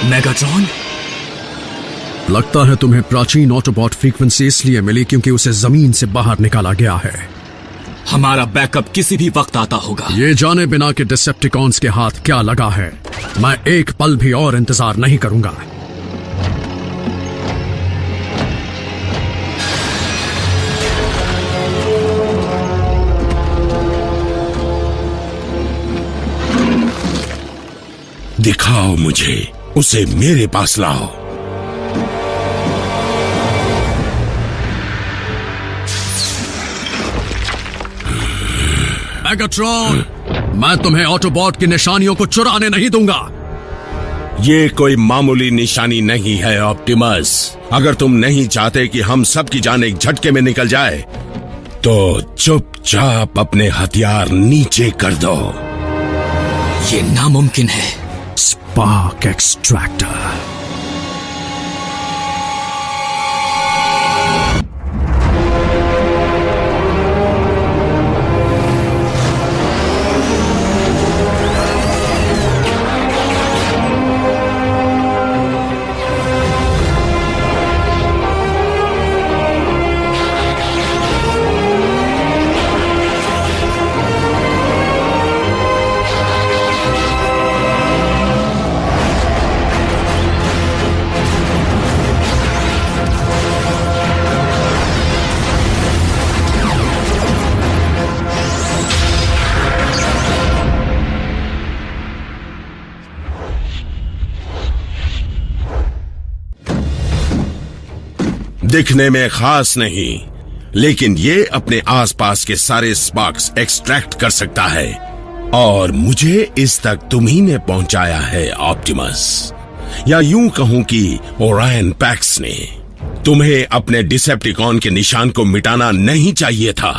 Megatron? लगता है तुम्हें प्राचीन ऑटोबॉट फ्रीक्वेंसी इसलिए मिली क्योंकि उसे जमीन से बाहर निकाला गया है। हमारा बैकअप किसी भी वक्त आता होगा। ये जाने बिना कि डिसेप्टिकॉन्स के हाथ क्या लगा है, मैं एक पल भी और इंतजार नहीं करूंगा। दिखाओ मुझे, उसे मेरे पास लाओ। मेगाट्रॉन, मैं तुम्हें ऑटोबॉट की निशानियों को चुराने नहीं दूंगा। ये कोई मामूली निशानी नहीं है ऑप्टिमस। अगर तुम नहीं चाहते कि हम सब की जान एक झटके में निकल जाए तो चुपचाप अपने हथियार नीचे कर दो। ये नामुमकिन है। Spark extractor. दिखने में खास नहीं, लेकिन ये अपने आसपास के सारे स्पार्क्स एक्सट्रैक्ट कर सकता है और मुझे इस तक तुम्ही ने पहुंचाया है ऑप्टिमस। या यूं कहूं कि ओरायन पैक्स ने। तुम्हें अपने डिसेप्टिकॉन के निशान को मिटाना नहीं चाहिए था।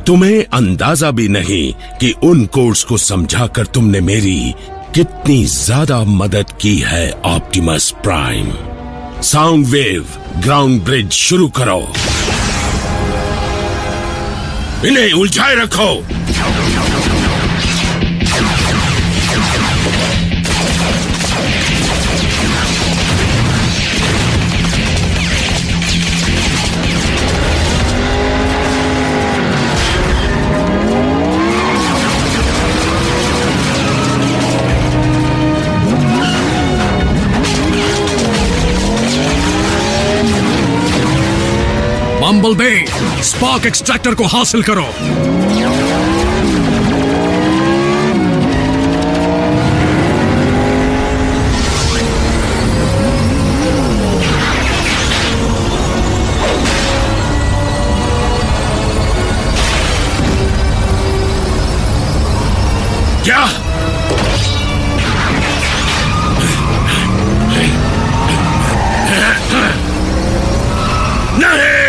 तुम्हें अंदाजा भी नहीं कि उन कोड्स को समझाकर तुमने मेरी कितनी ज्यादा मदद की है Optimus prime. Sound wave ground bridge शुरू करो। इन्हें उलझाए रखो। बम्बलबी, स्पार्क एक्सट्रैक्टर को हासिल करो। क्या? नहीं!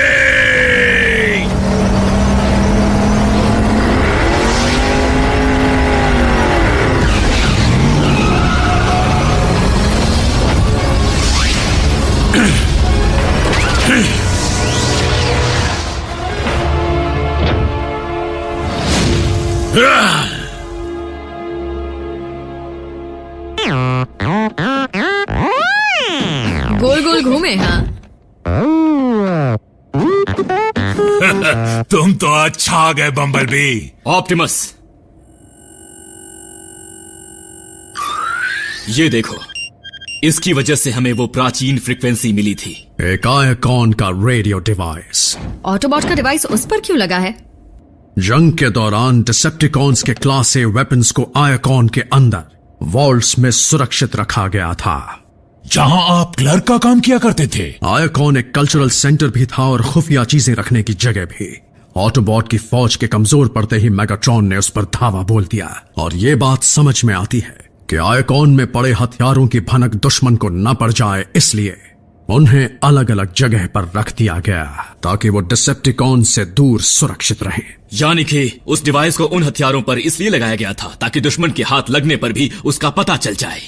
गोल गोल घूमे। हाँ तुम तो अच्छा आ गए बम्बलबी। ऑप्टिमस, ये देखो, इसकी वजह से हमें वो प्राचीन फ्रीक्वेंसी मिली थी। एक आयकॉन का रेडियो डिवाइस। ऑटोबॉट का डिवाइस उस पर क्यों लगा है? जंग के दौरान डिसेप्टिकॉन्स के क्लास ए वेपन्स को आयकॉन के अंदर वॉल्ट्स में सुरक्षित रखा गया था, जहां आप क्लर्क का काम किया करते थे। आयकॉन एक कल्चरल सेंटर भी था और खुफिया चीजें रखने की जगह भी। ऑटोबॉट की फौज के कमजोर पड़ते ही मेगाट्रॉन ने उस पर धावा बोल दिया और ये बात समझ में आती है कि आयकॉन में पड़े हथियारों की भनक दुश्मन को न पड़ जाए, इसलिए उन्हें अलग अलग जगह पर रख दिया गया ताकि वो डिसेप्टिकॉन से दूर सुरक्षित रहे। यानी कि उस डिवाइस को उन हथियारों पर इसलिए लगाया गया था ताकि दुश्मन के हाथ लगने पर भी उसका पता चल जाए।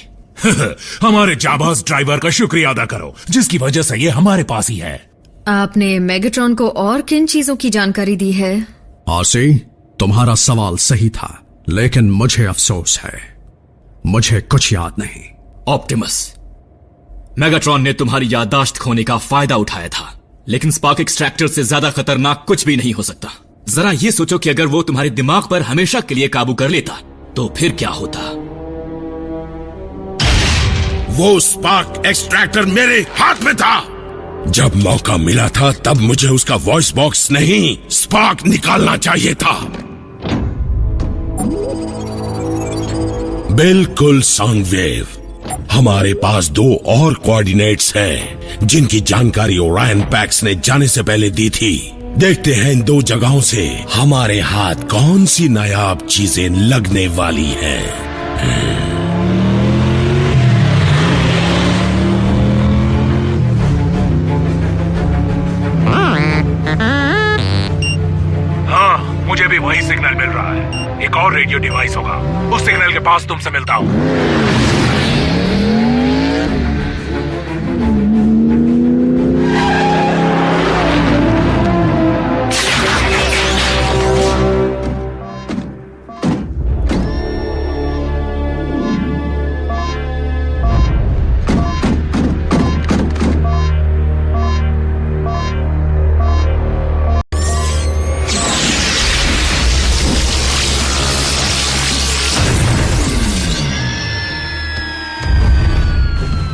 हमारे जाबाज ड्राइवर का शुक्रिया अदा करो जिसकी वजह से ये हमारे पास ही है। आपने मेगाट्रॉन को और किन चीजों की जानकारी दी है? आरसी, तुम्हारा सवाल सही था, लेकिन मुझे अफसोस है, मुझे कुछ याद नहीं। ऑप्टिमस, मेगाट्रॉन ने तुम्हारी याददाश्त खोने का फायदा उठाया था, लेकिन स्पार्क एक्सट्रैक्टर से ज्यादा खतरनाक कुछ भी नहीं हो सकता। जरा ये सोचो कि अगर वो तुम्हारे दिमाग पर हमेशा के लिए काबू कर लेता तो फिर क्या होता। वो स्पार्क एक्सट्रैक्टर मेरे हाथ में था। जब मौका मिला था तब मुझे उसका वॉइस बॉक्स नहीं, स्पार्क निकालना चाहिए था। बिल्कुल साउंड वेव। हमारे पास 2 और कोऑर्डिनेट्स हैं जिनकी जानकारी ओरायन पैक्स ने जाने से पहले दी थी। देखते हैं इन 2 जगहों से हमारे हाथ कौन सी नायाब चीजें लगने वाली हैं। मुझे भी वही सिग्नल मिल रहा है। एक और रेडियो डिवाइस होगा, उस सिग्नल के पास तुमसे मिलता हूं।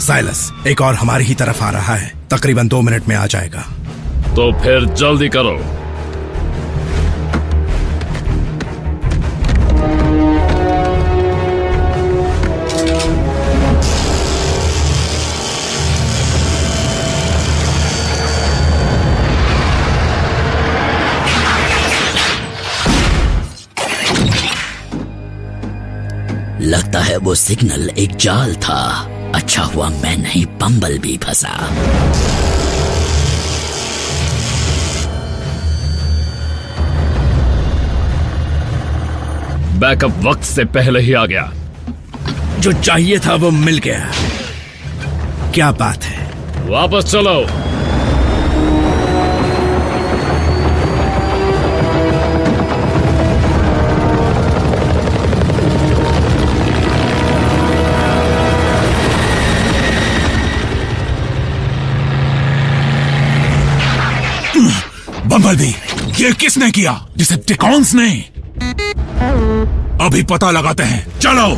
साइलस, एक और हमारी ही तरफ आ रहा है। तकरीबन 2 मिनट में आ जाएगा। तो फिर जल्दी करो। लगता है वो सिग्नल एक जाल था। अच्छा हुआ मैं नहीं बम्बल भी फंसा। बैकअप वक्त से पहले ही आ गया। जो चाहिए था वो मिल गया। क्या बात है। वापस चलो। बम्बलबी, ये किसने किया? डिसेप्टिकॉन्स ने। अभी पता लगाते हैं, चलो।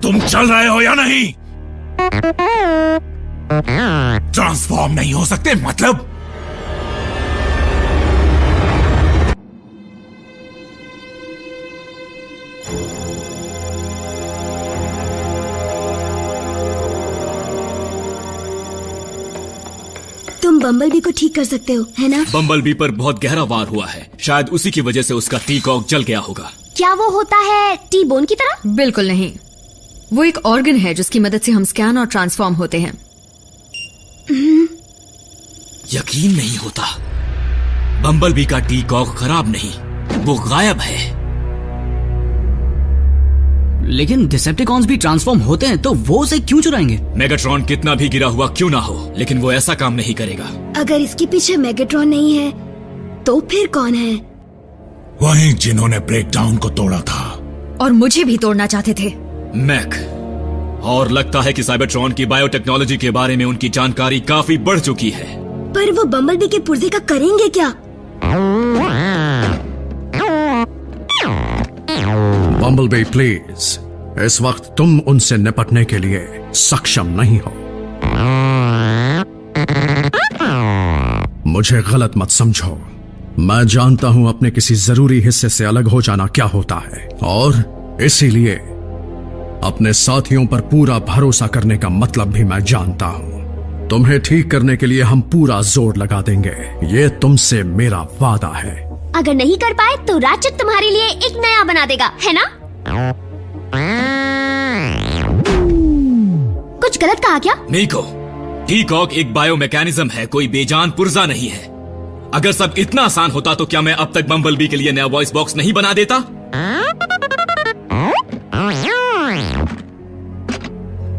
तुम चल रहे हो या नहीं? ट्रांसफॉर्म नहीं हो सकते मतलब? तुम बम्बलबी को ठीक कर सकते हो, है ना? बम्बलबी पर बहुत गहरा वार हुआ है। शायद उसी की वजह से उसका टी-कॉक जल गया होगा। क्या वो होता है टी बोन की तरह? बिल्कुल नहीं। वो एक ऑर्गन है जिसकी मदद से हम स्कैन और ट्रांसफॉर्म होते हैं। यकीन नहीं होता। बम्बलबी का टी-कॉक खराब नहीं, वो गायब है। लेकिन डिसेप्टिकॉन्स भी ट्रांसफॉर्म होते हैं, तो वो उसे क्यों चुराएंगे? मेगाट्रॉन कितना भी गिरा हुआ क्यों ना हो, लेकिन वो ऐसा काम नहीं करेगा। अगर इसके पीछे मेगाट्रॉन नहीं है तो फिर कौन है? वही जिन्होंने ब्रेकडाउन को तोड़ा था और मुझे भी तोड़ना चाहते थे। मैक। और लगता है कि साइबरट्रॉन की बायोटेक्नोलॉजी के बारे में उनकी जानकारी काफी बढ़ चुकी है। पर वो बम्बलबी के पुर्जे का करेंगे क्या? बम्बलबी प्लीज, इस वक्त तुम उनसे निपटने के लिए सक्षम नहीं हो। मुझे गलत मत समझो। मैं जानता हूं अपने किसी जरूरी हिस्से से अलग हो जाना क्या होता है, और इसीलिए अपने साथियों पर पूरा भरोसा करने का मतलब भी मैं जानता हूं। तुम्हें ठीक करने के लिए हम पूरा जोर लगा देंगे, ये तुमसे मेरा वादा है। अगर नहीं कर पाए तो राचेट तुम्हारे लिए एक नया बना देगा, है ना? कुछ गलत कहा क्या? नीको, टी-कॉक एक बायो मैकेनिज्म है, कोई बेजान पुर्जा नहीं है। अगर सब इतना आसान होता तो क्या मैं अब तक बम्बलबी के लिए नया वॉइस बॉक्स नहीं बना देता?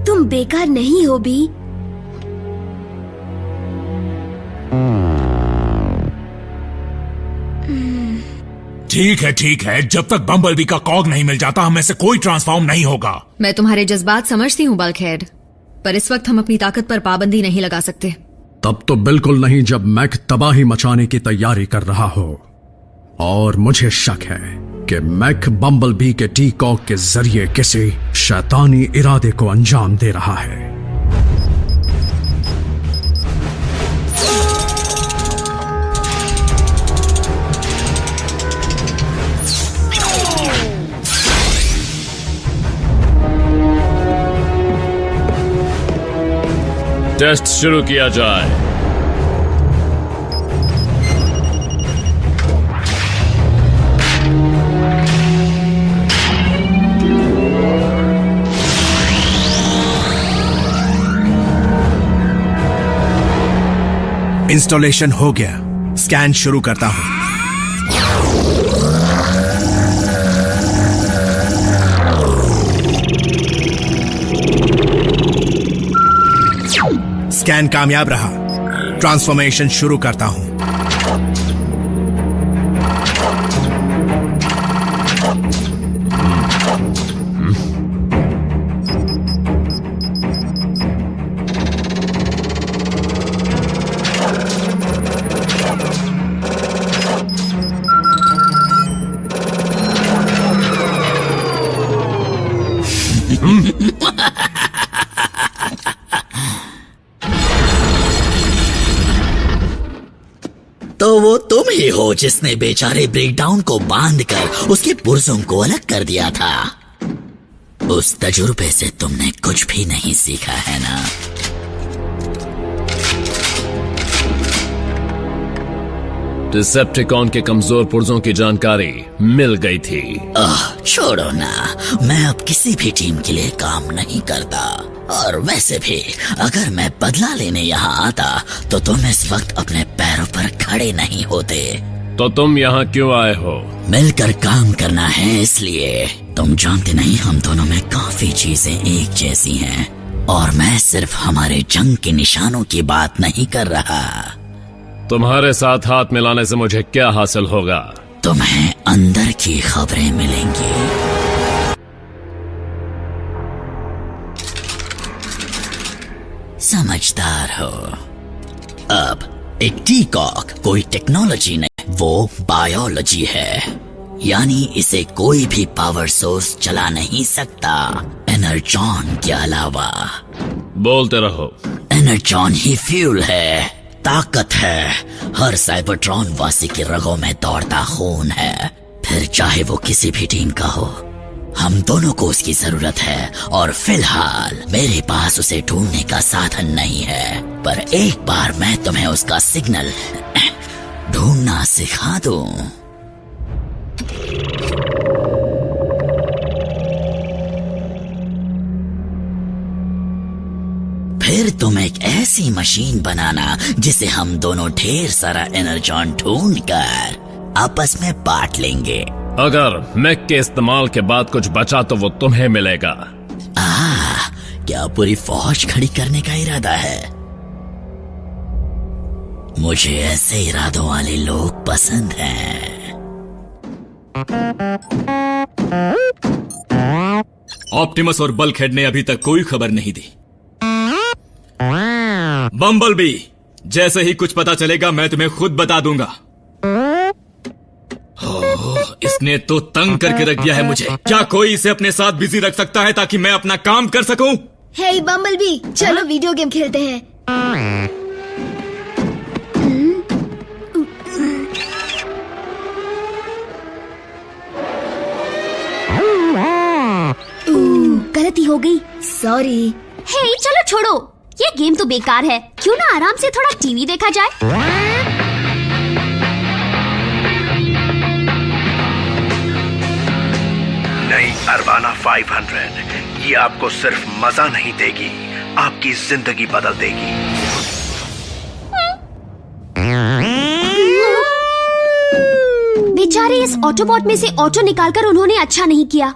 तुम बेकार नहीं हो बी। ठीक है, जब तक बम्बलबी का कॉग नहीं मिल जाता हमें से कोई ट्रांसफॉर्म नहीं होगा। मैं तुम्हारे जज्बात समझती हूँ बल्कहेड, पर इस वक्त हम अपनी ताकत पर पाबंदी नहीं लगा सकते। तब तो बिल्कुल नहीं जब मैक तबाही मचाने की तैयारी कर रहा हो। और मुझे शक है कि मैक बम्बलबी के टी-कॉक के जरिए किसी शैतानी इरादे को अंजाम दे रहा है। टेस्ट शुरू किया जाए। इंस्टॉलेशन हो गया, स्कैन शुरू करता हूं। स्कैन कामयाब रहा, ट्रांसफॉर्मेशन शुरू करता हूं। तो वो तुम ही हो जिसने बेचारे ब्रेकडाउन को बांधकर उसके पुर्जों को अलग कर दिया था। उस तजुर्बे से तुमने कुछ भी नहीं सीखा है ना? डिसेप्टिकॉन के कमजोर पुर्जों की जानकारी मिल गई थी। छोड़ो ना, मैं अब किसी भी टीम के लिए काम नहीं करता। और वैसे भी अगर मैं बदला लेने यहाँ आता तो तुम इस वक्त अपने पैरों पर खड़े नहीं होते। तो तुम यहाँ क्यों आए हो? मिलकर काम करना है इसलिए। तुम जानते नहीं, हम दोनों में काफी चीजें एक जैसी हैं। और मैं सिर्फ हमारे जंग के निशानों की बात नहीं कर रहा। तुम्हारे साथ हाथ मिलाने से मुझे क्या हासिल होगा? तुम्हें अंदर की खबरें मिलेंगी। समझदार हो। अब एक टी-कॉक कोई टेक्नोलॉजी नहीं, वो बायोलॉजी है। यानी इसे कोई भी पावर सोर्स चला नहीं सकता एनर्जॉन के अलावा। बोलते रहो। एनर्जॉन ही फ्यूल है, ताकत है, हर साइबरट्रॉन वासी की रगों में दौड़ता खून है। फिर चाहे वो किसी भी टीम का हो, हम दोनों को उसकी जरूरत है। और फिलहाल मेरे पास उसे ढूंढने का साधन नहीं है, पर एक बार मैं तुम्हें उसका सिग्नल ढूंढना सिखा दूं। फिर तुम एक ऐसी मशीन बनाना जिसे हम दोनों ढेर सारा एनर्जॉन ढूंढकर आपस में बांट लेंगे। अगर मैक के इस्तेमाल के बाद कुछ बचा तो वो तुम्हें मिलेगा। क्या पूरी फौज खड़ी करने का इरादा है? मुझे ऐसे इरादों वाले लोग पसंद हैं। ऑप्टिमस और बल्कहेड ने अभी तक कोई खबर नहीं दी। बम्बलबी, जैसे ही कुछ पता चलेगा मैं तुम्हें खुद बता दूंगा। इसने तो तंग करके रख दिया है मुझे। क्या कोई इसे अपने साथ बिजी रख सकता है ताकि मैं अपना काम कर सकूं? हे बम्बलबी, चलो वीडियो गेम खेलते हैं। गलती हो गई, सॉरी। हे चलो छोड़ो, ये गेम तो बेकार है। क्यों ना आराम से थोड़ा टीवी देखा जाए? नई अरबाना 500 ये आपको सिर्फ मजा नहीं देगी, आपकी जिंदगी बदल देगी। तुम्हारे इस ऑटोबॉट में से ऑटो निकालकर उन्होंने अच्छा नहीं किया।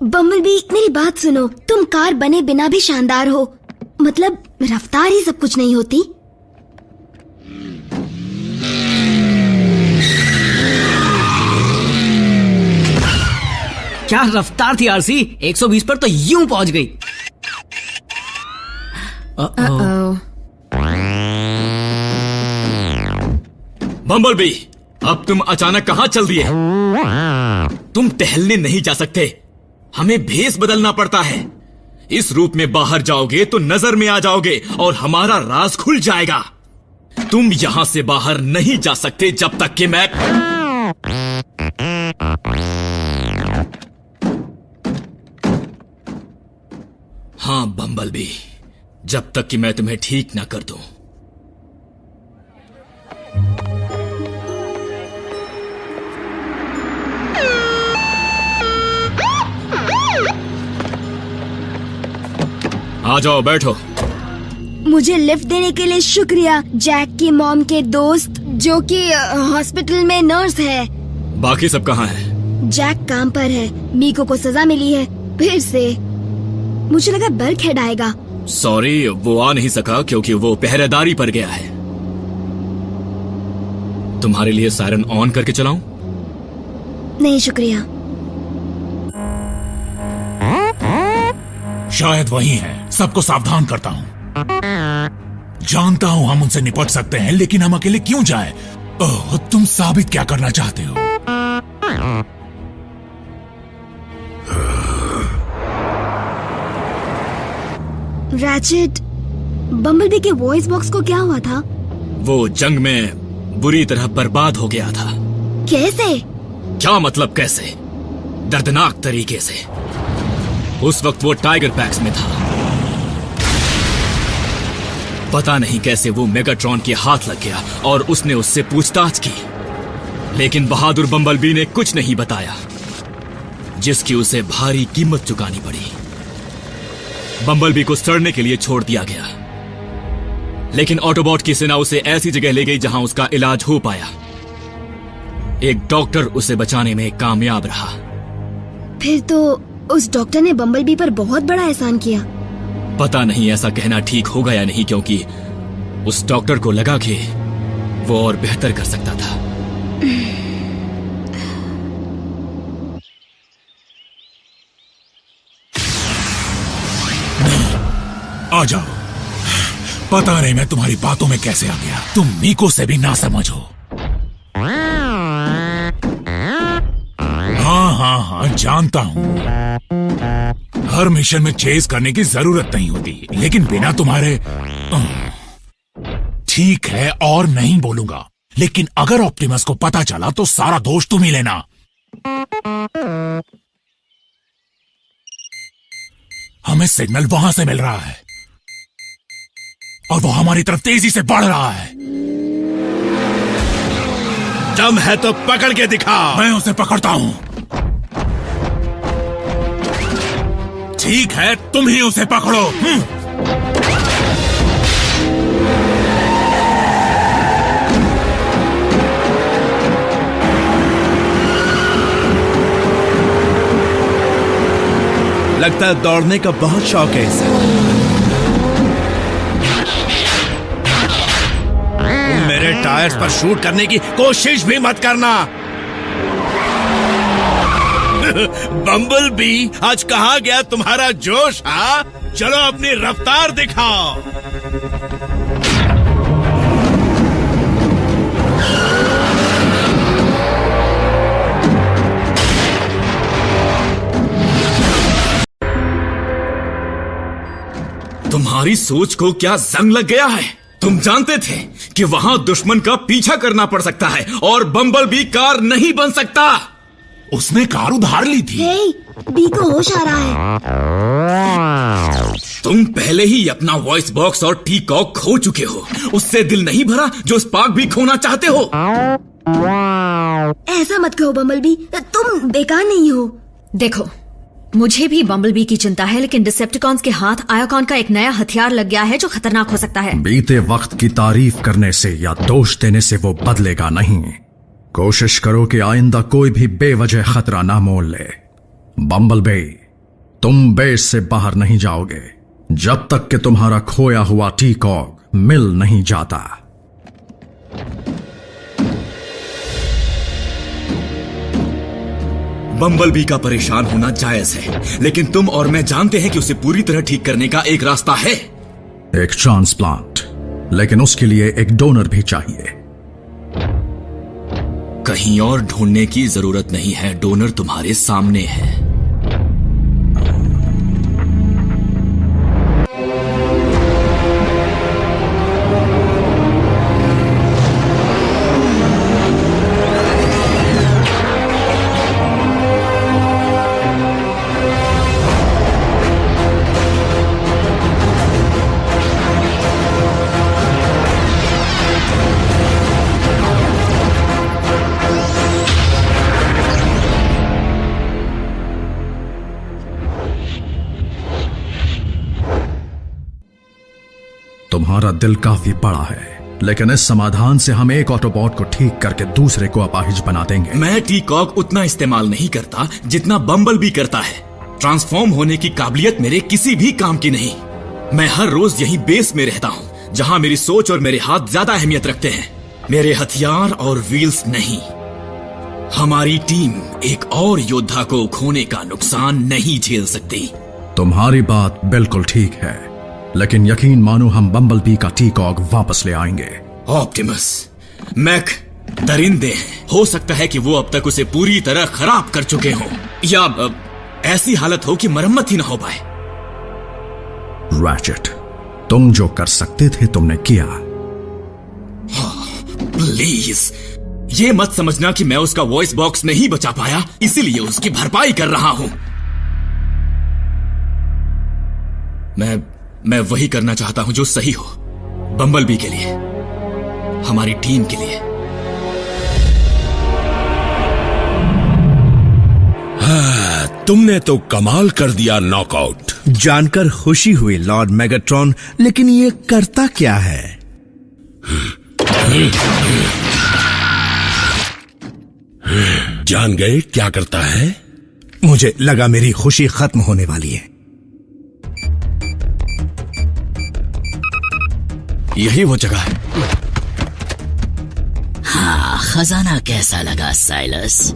बम्बलबी, मेरी बात सुनो, तुम कार बने बिना भी शानदार हो। मतलब रफ्तार ही सब कुछ नहीं होती। क्या रफ्तार थी आरसी, 120 पर तो यूं पहुंच गई। बम्बलबी, अब तुम अचानक कहां चल दिए? तुम टहलने नहीं जा सकते, हमें भेस बदलना पड़ता है। इस रूप में बाहर जाओगे तो नजर में आ जाओगे और हमारा राज खुल जाएगा। तुम यहां से बाहर नहीं जा सकते जब तक कि मैं... हाँ बम्बलबी, जब तक कि मैं तुम्हें ठीक ना कर दूं। आ जाओ, बैठो। मुझे लिफ्ट देने के लिए शुक्रिया, जैक की मॉम के दोस्त जो कि हॉस्पिटल में नर्स है। बाकी सब कहाँ है? जैक काम पर है, मीको को सजा मिली है फिर से। मुझे लगा बल्कहेड आएगा। सॉरी, वो आ नहीं सका क्योंकि वो पहरेदारी पर गया है। तुम्हारे लिए सायरन ऑन करके चलाऊं? नहीं शुक्रिया। शायद वही है, सबको सावधान करता हूँ। जानता हूँ हम उनसे निपट सकते हैं, लेकिन हम अकेले क्यों जाएं? ओह, तुम साबित क्या करना चाहते हो? रैचेट, बम्बलबी के वॉइस बॉक्स को क्या हुआ था? वो जंग में बुरी तरह बर्बाद हो गया था। कैसे? क्या मतलब कैसे? दर्दनाक तरीके से। उस वक्त वो टाइगर पैक्स में था। पता नहीं कैसे वो मेगाट्रॉन के हाथ लग गया और उसने उससे पूछताछ की, लेकिन बहादुर बम्बलबी ने कुछ नहीं बताया, जिसकी उसे भारी कीमत चुकानी पड़ी। बम्बलबी को सड़ने के लिए छोड़ दिया गया, लेकिन ऑटोबॉट की सेना उसे ऐसी जगह ले गई जहां उसका इलाज हो पाया। एक डॉक्टर उसे बचाने में कामयाब रहा। फिर तो उस डॉक्टर ने बम्बलबी पर बहुत बड़ा एहसान किया। पता नहीं ऐसा कहना ठीक होगा या नहीं, क्योंकि उस डॉक्टर को लगा कि वो और बेहतर कर सकता था। आ जाओ। पता नहीं मैं तुम्हारी बातों में कैसे आ गया। तुम मीको से भी ना समझो। हाँ, जानता हूँ। हर मिशन में चेस करने की जरूरत नहीं होती, लेकिन बिना तुम्हारे... ठीक है, और नहीं बोलूंगा, लेकिन अगर ऑप्टिमस को पता चला तो सारा दोष तुम ही लेना। हमें सिग्नल वहां से मिल रहा है और वो हमारी तरफ तेजी से बढ़ रहा है। दम है तो पकड़ के दिखा। मैं उसे पकड़ता हूं। ठीक है, तुम ही उसे पकड़ो। लगता है दौड़ने का बहुत शौक है इसे। तुम मेरे टायर्स पर शूट करने की कोशिश भी मत करना। बम्बलबी, आज कहाँ गया तुम्हारा जोश? हाँ, चलो अपनी रफ्तार दिखाओ। तुम्हारी सोच को क्या जंग लग गया है? तुम जानते थे कि वहां दुश्मन का पीछा करना पड़ सकता है और बम्बलबी कार नहीं बन सकता। उसने कार उधार ली थी। बी को होश आ रहा है। तुम पहले ही अपना वॉइस बॉक्स और टी कॉक खो चुके हो। उससे दिल नहीं भरा जो स्पार्क भी खोना चाहते हो। ऐसा मत कहो बम्बलबी, तुम बेकार नहीं हो। देखो, मुझे भी बम्बलबी की चिंता है, लेकिन डिसेप्टिकॉन्स के हाथ आयोकॉन का एक नया हथियार लग गया है जो खतरनाक हो सकता है। बीते वक्त की तारीफ करने से या दोष देने से वो बदलेगा नहीं। कोशिश करो कि आइंदा कोई भी बेवजह खतरा ना मोल ले। बम्बलबी, तुम बेस से बाहर नहीं जाओगे जब तक कि तुम्हारा खोया हुआ टी-कॉग मिल नहीं जाता। बम्बलबी का परेशान होना जायज है, लेकिन तुम और मैं जानते हैं कि उसे पूरी तरह ठीक करने का एक रास्ता है। एक ट्रांसप्लांट, लेकिन उसके लिए एक डोनर भी चाहिए। कहीं और ढूंढने की जरूरत नहीं है, डोनर तुम्हारे सामने है। तुम्हारा दिल काफी बड़ा है, लेकिन इस समाधान से हम एक ऑटोबॉट को ठीक करके दूसरे को अपाहिज बना देंगे। मैं टी-कॉग उतना इस्तेमाल नहीं करता जितना बम्बलबी करता है। ट्रांसफॉर्म होने की काबिलियत मेरे किसी भी काम की नहीं। मैं हर रोज यही बेस में रहता हूँ, जहाँ मेरी सोच और मेरे हाथ ज्यादा अहमियत रखते हैं, मेरे हथियार और व्हील्स नहीं। हमारी टीम एक और योद्धा को खोने का नुकसान नहीं झेल सकती। तुम्हारी बात बिल्कुल ठीक है, लेकिन यकीन मानो हम बम्बलबी का टी-कॉग वापस ले आएंगे। ऑप्टिमस, मैक दरिंदे हैं। हो सकता है कि वो अब तक उसे पूरी तरह खराब कर चुके हों, या ऐसी हालत हो कि मरम्मत ही ना हो पाए। रैचेट, तुम जो कर सकते थे तुमने किया। प्लीज, ये मत समझना कि मैं उसका वॉइस बॉक्स नहीं बचा पाया इसीलिए उसकी भरपाई कर रहा हूं। मैं वही करना चाहता हूं जो सही हो, बम्बलबी के लिए, हमारी टीम के लिए। तुमने तो कमाल कर दिया नॉकआउट। जानकर खुशी हुई लॉर्ड मेगाट्रॉन, लेकिन ये करता क्या है? जान गए क्या करता है? मुझे लगा मेरी खुशी खत्म होने वाली है। यही वो जगह है। हाँ, खजाना कैसा लगा साइलस?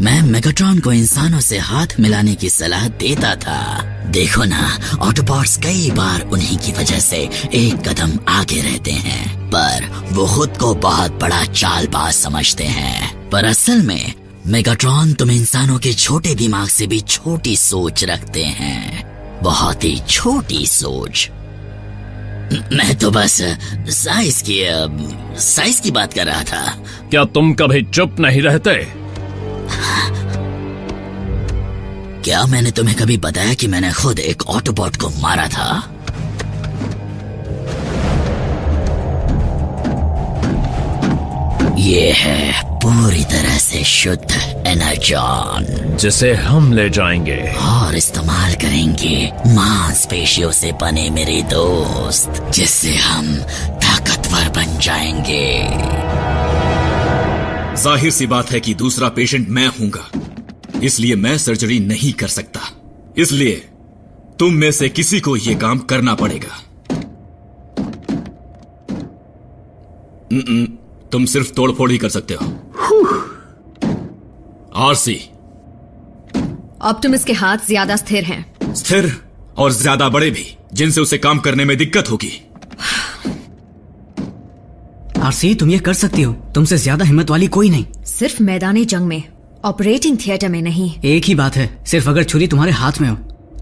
मैं मेगाट्रॉन को इंसानों से हाथ मिलाने की सलाह देता था। देखो ना, ऑटोबॉट्स कई बार उन्हीं की वजह से एक कदम आगे रहते हैं, पर वो खुद को बहुत बड़ा चालबाज समझते हैं। पर असल में मेगाट्रॉन तुम इंसानों के छोटे दिमाग से भी छोटी सोच रखते हैं, बहुत ही छोटी सोच। मैं तो बस साइज की बात कर रहा था। क्या तुम कभी चुप नहीं रहते? क्या मैंने तुम्हें कभी बताया कि मैंने खुद एक ऑटोबॉट को मारा था? ये है पूरी तरह से शुद्ध एनर्जॉन, जिसे हम ले जाएंगे और इस्तेमाल करेंगे मांसपेशियों से बने मेरे दोस्त, जिससे हम ताकतवर बन जाएंगे। जाहिर सी बात है कि दूसरा पेशेंट मैं हूंगा, इसलिए मैं सर्जरी नहीं कर सकता। इसलिए तुम में से किसी को यह काम करना पड़ेगा। तुम सिर्फ तोड़फोड़ ही कर सकते हो। आरसी, ऑप्टिमस के हाथ ज्यादा स्थिर हैं। स्थिर और ज्यादा बड़े भी, जिनसे उसे काम करने में दिक्कत होगी। आरसी, तुम ये कर सकती हो। तुमसे ज्यादा हिम्मत वाली कोई नहीं। सिर्फ मैदानी जंग में, ऑपरेटिंग थिएटर में नहीं। एक ही बात है, सिर्फ अगर छुरी तुम्हारे हाथ में हो,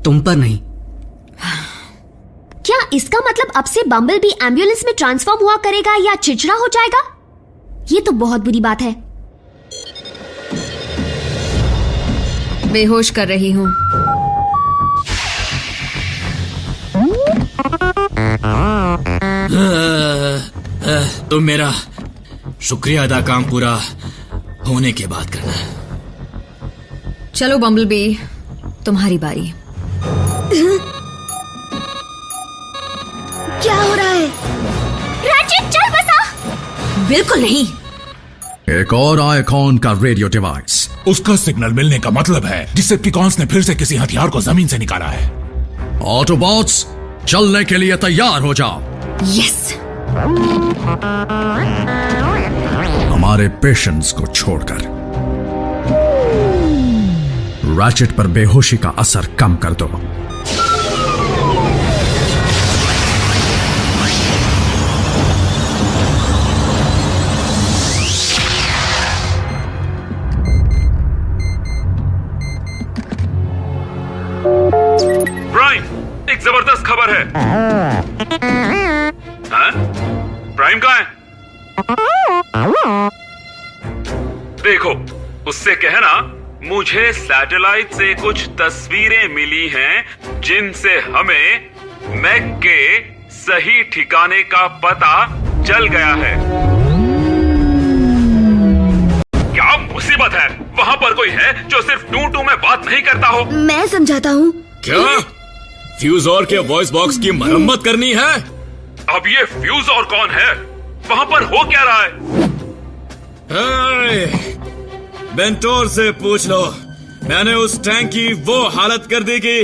तुम पर नहीं। क्या इसका मतलब अब से बम्बलबी एम्बुलेंस में ट्रांसफॉर्म हुआ करेगा या चिड़चिड़ा हो जाएगा? ये तो बहुत बुरी बात है। बेहोश कर रही हूं। तुम मेरा शुक्रिया अदा काम पूरा होने के बाद करना। चलो बम्बलबी, तुम्हारी बारी। क्या हो रहा है? रैचेट, चल बसा। बिल्कुल नहीं। एक और आइकॉन का रेडियो डिवाइस। उसका सिग्नल मिलने का मतलब है डिसेप्टिकॉन्स ने फिर से किसी हथियार को जमीन से निकाला है। ऑटोबॉट्स, चलने के लिए तैयार हो जाओ। यस। हमारे पेशेंट्स को छोड़कर रैचेट पर बेहोशी का असर कम कर दो। प्राइम, एक जबरदस्त खबर है। हाँ? प्राइम कहाँ है? देखो, उससे कहना मुझे सैटेलाइट से कुछ तस्वीरें मिली हैं जिनसे हमें मैक के सही ठिकाने का पता चल गया है। क्या मुसीबत है? वहां पर कोई है जो सिर्फ टू में बात नहीं करता हो? मैं समझाता हूँ। क्या फ्यूज और के वॉइस बॉक्स की मरम्मत करनी है? अब ये फ्यूज और कौन है? वहां पर हो क्या रहा है? बेंटोर से पूछ लो। मैंने उस टैंक की वो हालत कर दी कि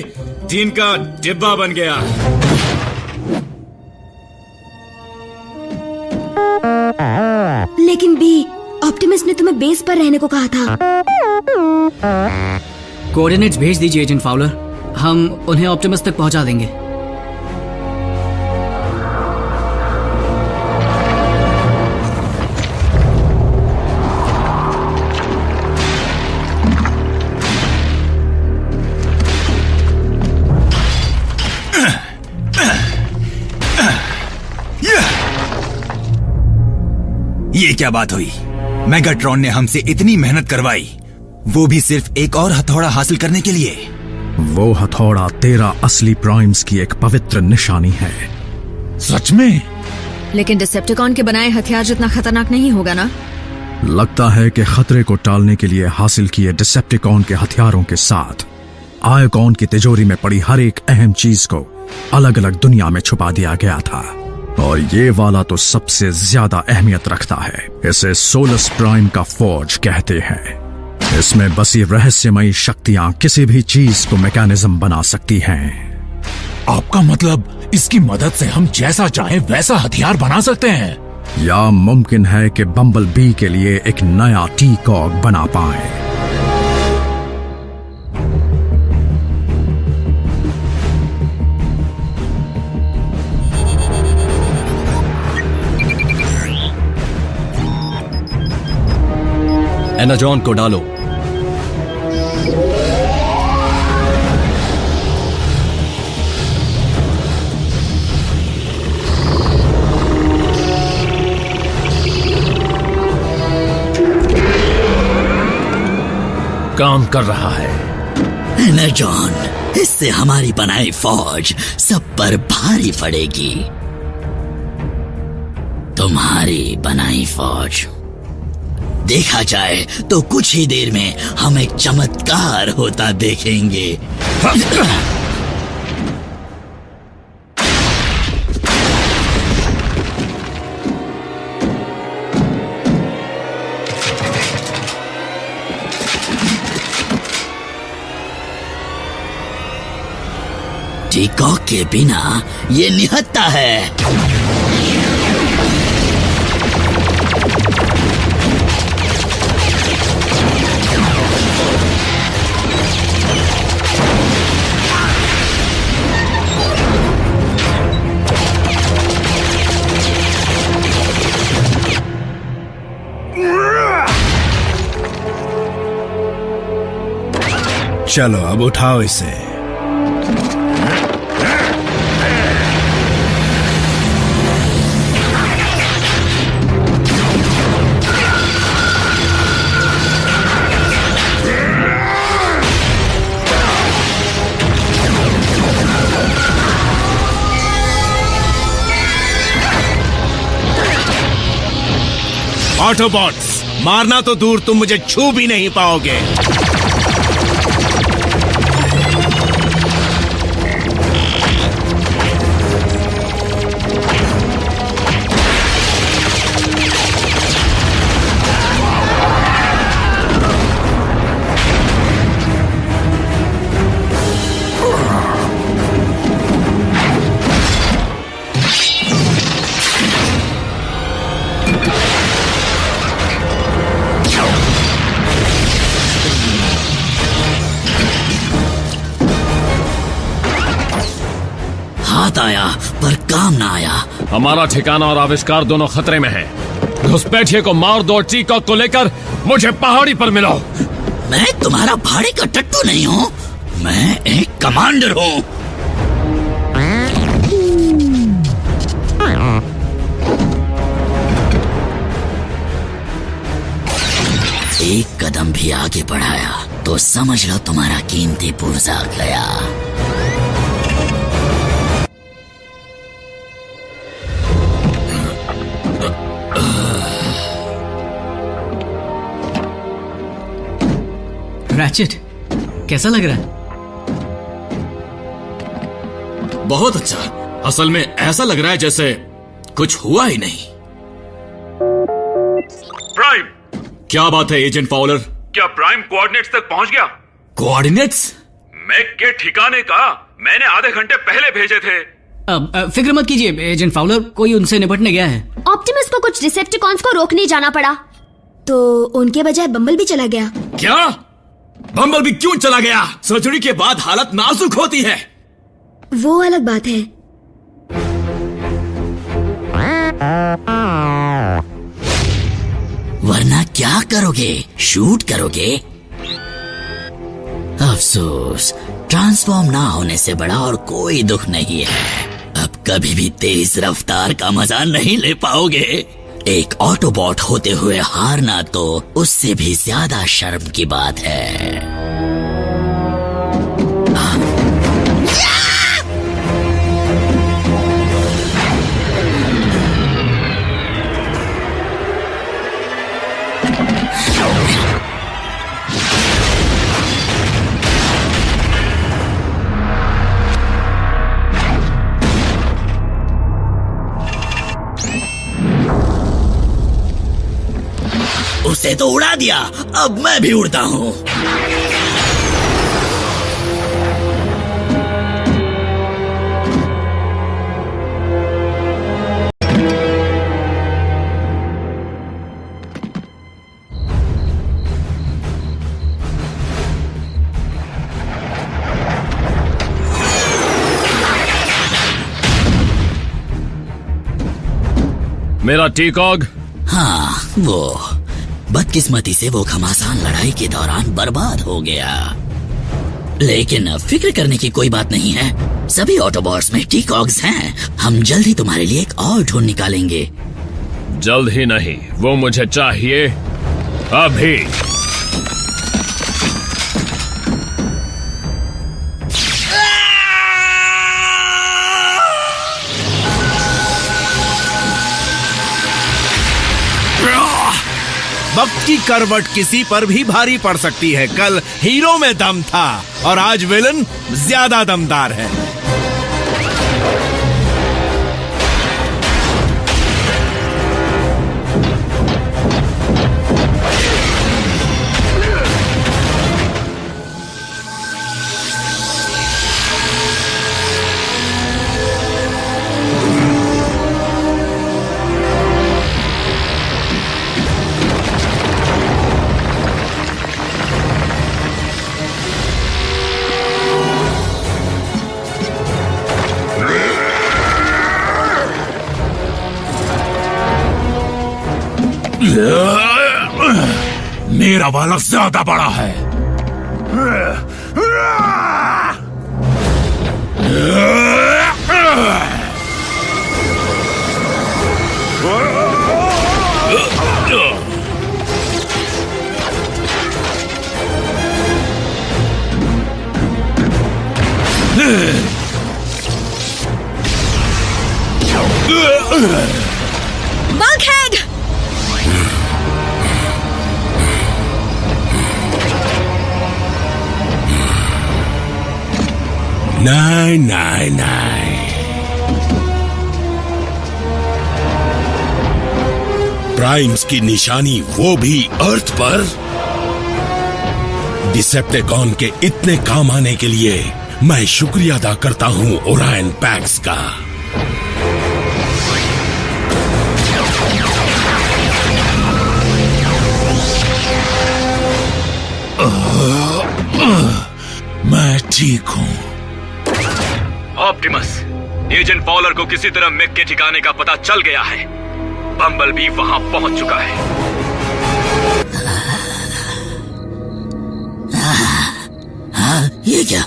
टीन का डिब्बा बन गया। लेकिन बी, ऑप्टिमस ने तुम्हें बेस पर रहने को कहा था। कोऑर्डिनेट्स भेज दीजिए एजेंट फाउलर, हम उन्हें ऑप्टिमस तक पहुंचा देंगे। ये क्या बात हुई? मेगाट्रॉन ने हमसे इतनी मेहनत करवाई, वो भी सिर्फ एक और हथौड़ा हासिल करने के लिए। वो हथौड़ा तेरा असली प्राइम्स की एक पवित्र निशानी है। सच में? लेकिन डिसेप्टिकॉन के बनाए हथियार जितना खतरनाक नहीं होगा ना? लगता है कि खतरे को टालने के लिए हासिल किए डिसेप्टिकॉन के हथियारों के साथ आइकॉन की तिजोरी में पड़ी हर एक अहम चीज को अलग अलग दुनिया में छुपा दिया गया था। और ये वाला तो सबसे ज्यादा अहमियत रखता है। इसे सोलस प्राइम का फौज कहते हैं। इसमें बसी रहस्यमयी शक्तियां किसी भी चीज को मैकेनिज्म बना सकती हैं। आपका मतलब इसकी मदद से हम जैसा चाहें वैसा हथियार बना सकते हैं? या मुमकिन है कि बम्बल बी के लिए एक नया टी-कॉग बना पाए। एनाजॉन को डालो। काम कर रहा है। एनाजॉन, इससे हमारी बनाई फौज सब पर भारी पड़ेगी। तुम्हारी बनाई फौज देखा जाए तो कुछ ही देर में हम एक चमत्कार होता देखेंगे। टी-कॉग के बिना ये निहत्था है। चलो अब उठाओ इसे। ऑटोबॉट्स, मारना तो दूर, तुम मुझे छू भी नहीं पाओगे। आया पर काम ना आया। हमारा ठिकाना और आविष्कार दोनों खतरे में हैं। घुसपैठिए को मार दो, टीकॉक को लेकर मुझे पहाड़ी पर मिलो। मैं तुम्हारा भाड़े का टट्टू नहीं हूँ, मैं एक कमांडर हूँ। एक कदम भी आगे बढ़ाया तो समझ लो तुम्हारा कीमती पुर्जा गया। रैचेट, कैसा लग रहा है? बहुत अच्छा। असल में ऐसा लग रहा है जैसे कुछ हुआ ही नहीं। प्राइम, क्या बात है एजेंट फाउलर? क्या प्राइम कोऑर्डिनेट्स तक पहुंच गया? कोऑर्डिनेट्स? मैक के ठिकाने का मैंने आधे घंटे पहले भेजे थे। फिक्र मत कीजिए एजेंट फाउलर, कोई उनसे निपटने गया है। ऑप्टिमस को कुछ डिसेप्टिकॉन्स को रोकने जाना पड़ा, तो उनके बजाय बम्बल भी चला गया। क्या? बम्बल भी क्यों चला गया? सर्जरी के बाद हालत नाजुक होती है। वो अलग बात है। वरना क्या करोगे? शूट करोगे? अफसोस, ट्रांसफॉर्म ना होने से बड़ा और कोई दुख नहीं है। अब कभी भी तेज रफ्तार का मजा नहीं ले पाओगे। एक ऑटोबॉट होते हुए हारना तो उससे भी ज्यादा शर्म की बात है। उसे तो उड़ा दिया, अब मैं भी उड़ता हूं। मेरा टीकॉग? हाँ, वो बदकिस्मती से वो घमासान लड़ाई के दौरान बर्बाद हो गया। लेकिन अब फिक्र करने की कोई बात नहीं है, सभी ऑटोबॉट्स में टीकॉग्स हैं। हम जल्द ही तुम्हारे लिए एक और ढूंढ निकालेंगे। जल्द ही नहीं, वो मुझे चाहिए अभी। वक्त की करवट किसी पर भी भारी पड़ सकती है। कल हीरो में दम था और आज विलन ज्यादा दमदार है। मेरा वाला ज्यादा बड़ा है। बल्कहेड! नहीं नहीं नहीं, प्राइम्स की निशानी वो भी अर्थ पर। डिसेप्टिकॉन के इतने काम आने के लिए मैं शुक्रिया अदा करता हूं ओरायन पैक्स का। मैं ठीक हूं। ऑप्टिमस, एजेंट फॉलर को किसी तरह मैक के ठिकाने का पता चल गया है। बम्बलबी वहां पहुंच चुका है। ये क्या?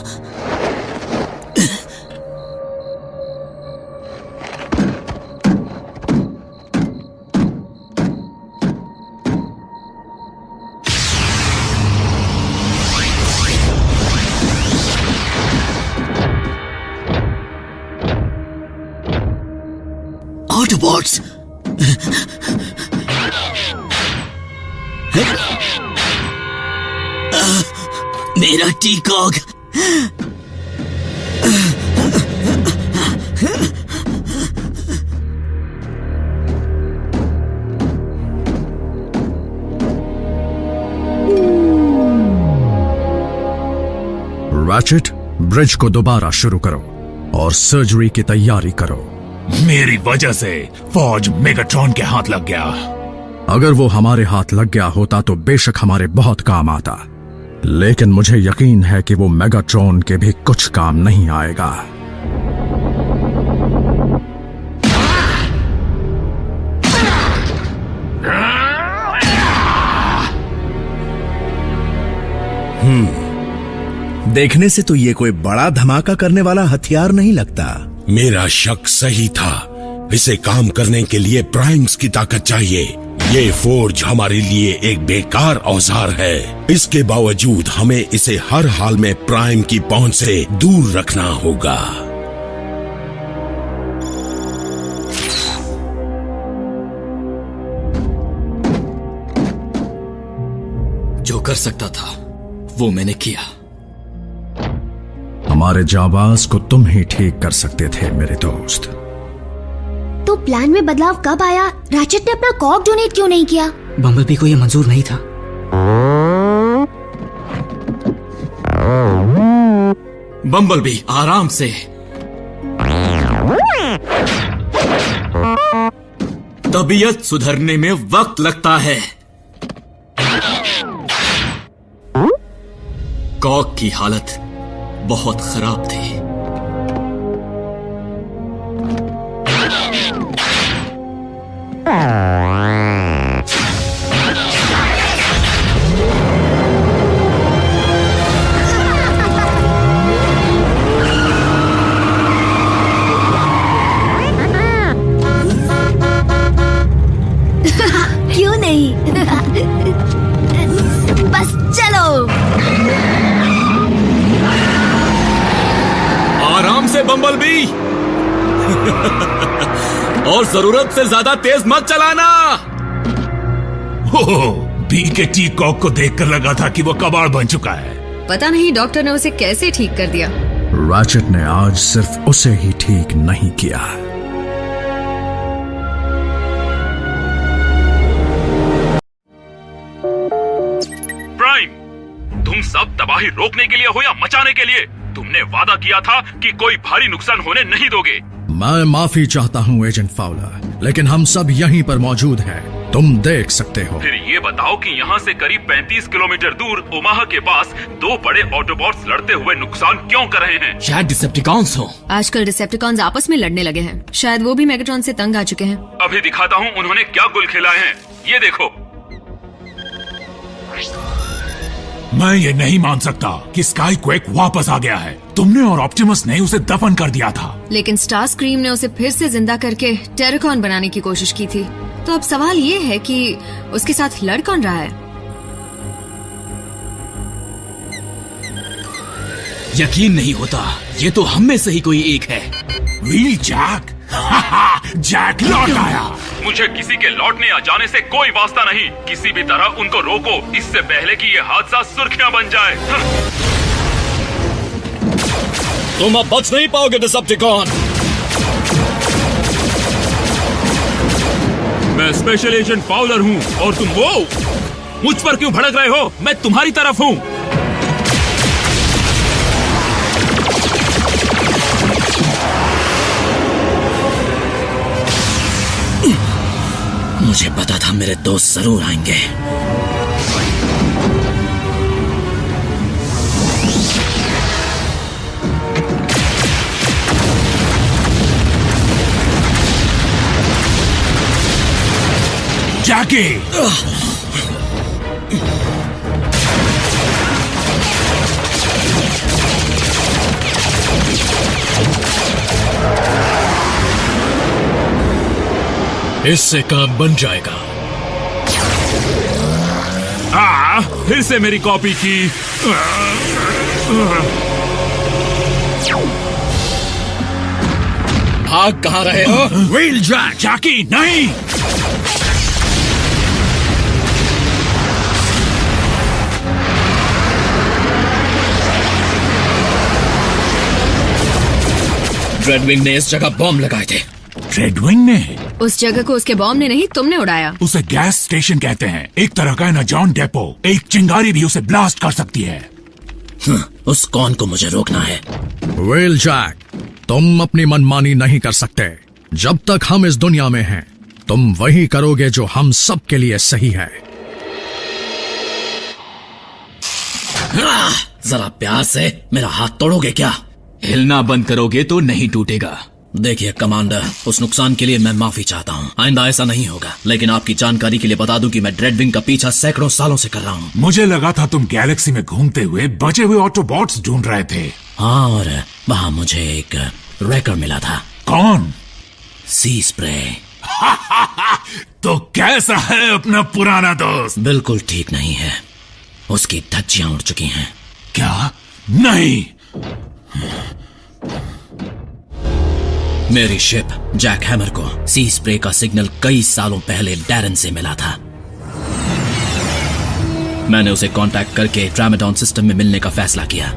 ऑटोबॉट्स! मेरा टी-कॉग! रैचेट, ब्रिज को दोबारा शुरू करो और सर्जरी की तैयारी करो। मेरी वजह से फौज मेगाट्रॉन के हाथ लग गया। अगर वो हमारे हाथ लग गया होता तो बेशक हमारे बहुत काम आता, लेकिन मुझे यकीन है कि वो मेगाट्रॉन के भी कुछ काम नहीं आएगा। देखने से तो ये कोई बड़ा धमाका करने वाला हथियार नहीं लगता। मेरा शक सही था। इसे काम करने के लिए प्राइम्स की ताकत चाहिए। ये फोर्ज हमारे लिए एक बेकार औजार है। इसके बावजूद हमें इसे हर हाल में प्राइम की पहुंच से दूर रखना होगा। जो कर सकता था वो मैंने किया। हमारे जाबाज को तुम ही ठीक कर सकते थे मेरे दोस्त। तो प्लान में बदलाव कब आया? रैचेट ने अपना कॉग डोनेट क्यों नहीं किया? बम्बलबी को यह मंजूर नहीं था। बम्बलबी आराम से। तबीयत सुधरने में वक्त लगता है। कॉग की हालत बहुत खराब थी। क्यों नहीं? बस चलो। आराम से बम्बलबी। और जरूरत से ज्यादा तेज मत चलाना। बी के टी-कॉग को देखकर लगा था कि वो कबाड़ बन चुका है। पता नहीं डॉक्टर ने उसे कैसे ठीक कर दिया। रैचेट ने आज सिर्फ उसे ही ठीक नहीं किया। प्राइम, तुम सब तबाही रोकने के लिए हो या मचाने के लिए? तुमने वादा किया था कि कोई भारी नुकसान होने नहीं दोगे। मैं माफी चाहता हूँ एजेंट फाउलर, लेकिन हम सब यहीं पर मौजूद हैं। तुम देख सकते हो। फिर ये बताओ कि यहाँ से करीब 35 किलोमीटर दूर ओमाहा के पास दो बड़े ऑटोबॉट्स लड़ते हुए नुकसान क्यों कर रहे हैं? शायद डिसेप्टिकॉन्स हो। आजकल डिसेप्टिकॉन्स आपस में लड़ने लगे हैं। शायद वो भी मेगाट्रॉन से तंग आ चुके हैं। अभी दिखाता हूँ उन्होंने क्या गुल खिलाए हैं। ये देखो। मैं ये नहीं मान सकता कि स्काई क्वेक वापस आ गया है। तुमने और ऑप्टिमस ने उसे दफन कर दिया था, लेकिन स्टार स्क्रीम ने उसे फिर से जिंदा करके टेराकॉन बनाने की कोशिश की थी। तो अब सवाल ये है कि उसके साथ लड़ कौन रहा है? यकीन नहीं होता, ये तो हम में से ही कोई एक है। Wheel Jack. जैक लौट आया। मुझे किसी के लौटने या जाने से कोई वास्ता नहीं। किसी भी तरह उनको रोको, इससे पहले कि ये हादसा सुर्खियां बन जाए। तुम अब बच नहीं पाओगे डिसेप्टिकॉन। मैं स्पेशल एजेंट फाउलर हूँ और तुम वो मुझ पर क्यों भड़क रहे हो? मैं तुम्हारी तरफ हूँ। मुझे पता था मेरे दोस्त जरूर आएंगे। जैकी! इससे काम बन जाएगा। फिर से मेरी कॉपी की। भाग कहाँ रहे हो? Wheel Jack! जैकी नहीं! रेडविंग ने इस जगह बॉम्ब लगाए थे। रेडविंग ने? उस जगह को उसके बॉम्ब ने नहीं, तुमने उड़ाया। उसे गैस स्टेशन कहते हैं, एक तरह का ना जॉन डेपो। एक चिंगारी भी उसे ब्लास्ट कर सकती है। उस कौन को मुझे रोकना है? व्हील जैक, तुम अपनी मनमानी नहीं कर सकते। जब तक हम इस दुनिया में हैं, तुम वही करोगे जो हम सब के लिए सही है। जरा प्यार से मेरा हाथ तोड़ोगे क्या? हिलना बंद करोगे तो नहीं टूटेगा। देखिए कमांडर, उस नुकसान के लिए मैं माफी चाहता हूँ। आइंदा ऐसा नहीं होगा। लेकिन आपकी जानकारी के लिए बता दूं कि मैं ड्रेडविंग का पीछा सैकड़ों सालों से कर रहा हूँ। मुझे लगा था तुम गैलेक्सी में घूमते हुए बचे हुए ऑटोबॉट्स ढूंढ रहे थे। हाँ, और वहाँ मुझे एक रैकर मिला था। कौन? सी स्प्रे। तो कैसा है अपना पुराना दोस्त? बिल्कुल ठीक नहीं है। उसकी धज्जियां उड़ चुकी हैं। क्या? नहीं। मेरी शिप जैक हैमर को सी स्प्रे का सिग्नल कई सालों पहले डैरन से मिला था। मैंने उसे कांटेक्ट करके ट्रामेडॉन सिस्टम में मिलने का फैसला किया,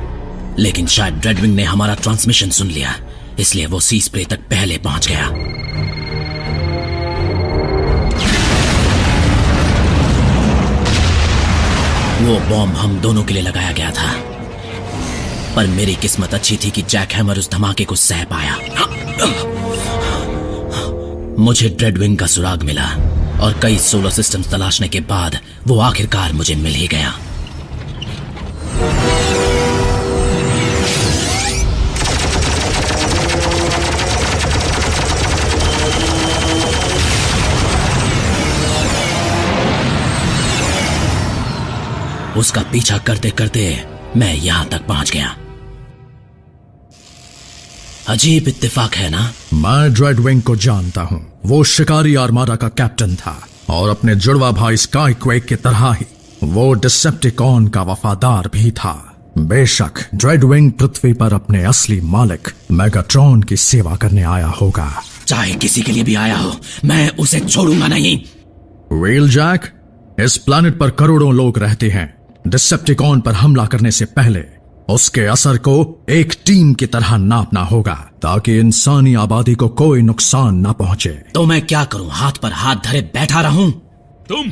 लेकिन शायद ड्रेडविंग ने हमारा ट्रांसमिशन सुन लिया, इसलिए वो सी स्प्रे तक पहले पहुंच गया। वो बॉम्ब हम दोनों के लिए लगाया गया था, पर मेरी किस्मत अच्छी थी कि जैक हैमर उस धमाके को सह पाया। मुझे ड्रेडविंग का सुराग मिला और कई सोलर सिस्टम्स तलाशने के बाद वो आखिरकार मुझे मिल ही गया। उसका पीछा करते करते मैं यहां तक पहुंच गया। अजीब इत्तेफाक है ना? मैं ड्रेडविंग को जानता हूँ। वो शिकारी आर्माडा का कैप्टन था और अपने जुड़वा भाई स्काईक्वेक की तरह ही वो डिसेप्टिकॉन का वफादार भी था। बेशक ड्रेडविंग पृथ्वी पर अपने असली मालिक मेगाट्रॉन की सेवा करने आया होगा। चाहे किसी के लिए भी आया हो, मैं उसे छोड़ूंगा नहीं। व्हील जैक, इस प्लैनेट पर करोड़ों लोग रहते हैं। डिसेप्टिकॉन पर हमला करने से पहले उसके असर को एक टीम की तरह नापना होगा, ताकि इंसानी आबादी को कोई नुकसान न पहुंचे। तो मैं क्या करूं? हाथ पर हाथ धरे बैठा रहूं? तुम